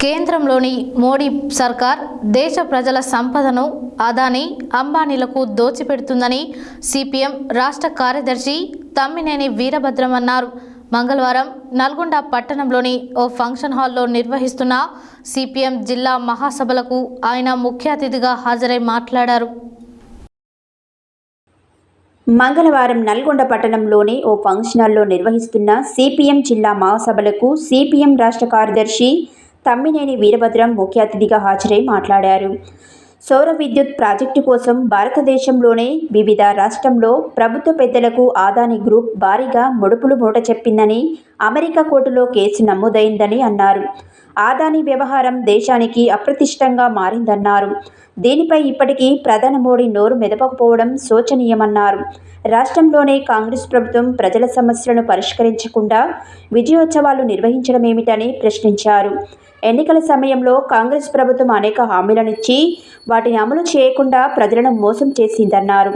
కేంద్రంలోని మోడీ సర్కార్ దేశ ప్రజల సంపదను అదానీ, అంబానీలకు దోచిపెడుతుందని సిపిఎం రాష్ట్ర కార్యదర్శి తమ్మినేని వీరభద్రం అన్నారు. మంగళవారం నల్గొండ పట్టణంలోని ఓ ఫంక్షన్ హాల్లో నిర్వహిస్తున్న సిపిఎం జిల్లా మహాసభలకు ఆయన ముఖ్య అతిథిగా హాజరై మాట్లాడారు. మంగళవారం నల్గొండ పట్టణంలోని ఓ ఫంక్షన్ హాల్లో నిర్వహిస్తున్న సిపిఎం జిల్లా మహాసభలకు సిపిఎం రాష్ట్ర కార్యదర్శి తమ్మినేని వీరభద్రం ముఖ్య అతిథిగా హాజరై మాట్లాడారు. సౌర విద్యుత్ ప్రాజెక్టు కోసం భారతదేశంలోనే వివిధ రాష్ట్రంలో ప్రభుత్వ పెద్దలకు అదానీ గ్రూప్ భారీగా ముడుపులు మూట చెప్పిందని, అమెరికా కోర్టులో కేసు నమోదైందని అన్నారు. అదానీ వ్యవహారం దేశానికి అప్రతిష్టంగా మారిందన్నారు. దీనిపై ఇప్పటికీ ప్రధాని మోడీ నోరు మెదపకపోవడం శోచనీయమన్నారు. రాష్ట్రంలోనే కాంగ్రెస్ ప్రభుత్వం ప్రజల సమస్యలను పరిష్కరించకుండా విజయోత్సవాలు నిర్వహించడమేమిటని ప్రశ్నించారు. ఎన్నికల సమయంలో కాంగ్రెస్ ప్రభుత్వం అనేక హామీలనిచ్చి వాటిని అమలు చేయకుండా ప్రజలను మోసం చేసిందన్నారు.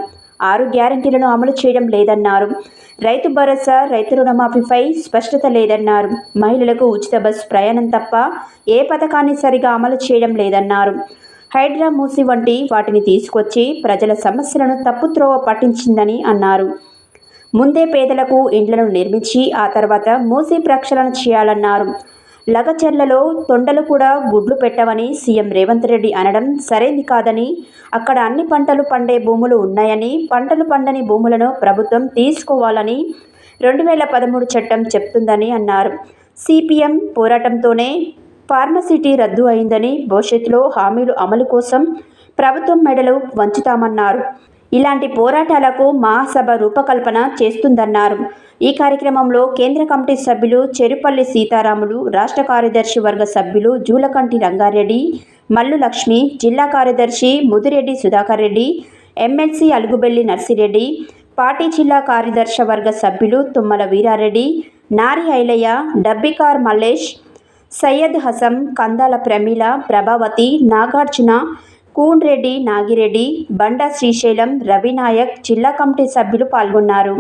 6 గ్యారెంటీలను అమలు చేయడం లేదన్నారు. రైతు భరోసా, రైతు రుణమాఫీపై స్పష్టత లేదన్నారు. మహిళలకు ఉచిత బస్సు ప్రయాణం తప్ప ఏ పథకాన్ని సరిగా అమలు చేయడం లేదన్నారు. హైడ్రా, మూసి వంటి వాటిని తీసుకొచ్చి ప్రజల సమస్యలను తప్పుత్రోవ పట్టించిందని అన్నారు. ముందే పేదలకు ఇండ్లను నిర్మించి ఆ తర్వాత మూసి ప్రక్షాళన చేయాలన్నారు. లగచర్లలో తొండలు కూడా గుడ్లు పెట్టవని సీఎం రేవంత్ రెడ్డి అనడం సరైంది కాదని, అక్కడ అన్ని పంటలు పండే భూములు ఉన్నాయని, పంటలు పండని భూములను ప్రభుత్వం తీసుకోవాలని 2013 చట్టం చెప్తుందని అన్నారు. సిపిఎం పోరాటంతోనే ఫార్మసిటీ రద్దు అయిందని, భవిష్యత్తులో హామీలు అమలు కోసం ప్రభుత్వం మెడలు వంచుతామన్నారు. ఇలాంటి పోరాటాలకు మహాసభ రూపకల్పన చేస్తుందన్నారు. ఈ కార్యక్రమంలో కేంద్ర కమిటీ సభ్యులు చెరుపల్లి సీతారాములు, రాష్ట్ర కార్యదర్శి వర్గ సభ్యులు జూలకంటి రంగారెడ్డి, మల్లు లక్ష్మి, జిల్లా కార్యదర్శి ముదిరెడ్డి సుధాకర్ రెడ్డి, ఎమ్మెల్సీ అలుగుబెల్లి నర్సిరెడ్డి, పార్టీ జిల్లా కార్యదర్శి వర్గ సభ్యులు తుమ్మల వీరారెడ్డి, నారి ఐలయ్య, డబ్బికార్ మల్లేష్, సయ్యద్ హసం, కందాల ప్రమీల, ప్రభావతి, నాగార్జున, కూన్రెడ్డి, నాగిరెడ్డి, బండా శ్రీశైలం, రవినాయక్, జిల్లా కమిటీ సభ్యులు పాల్గొన్నారు.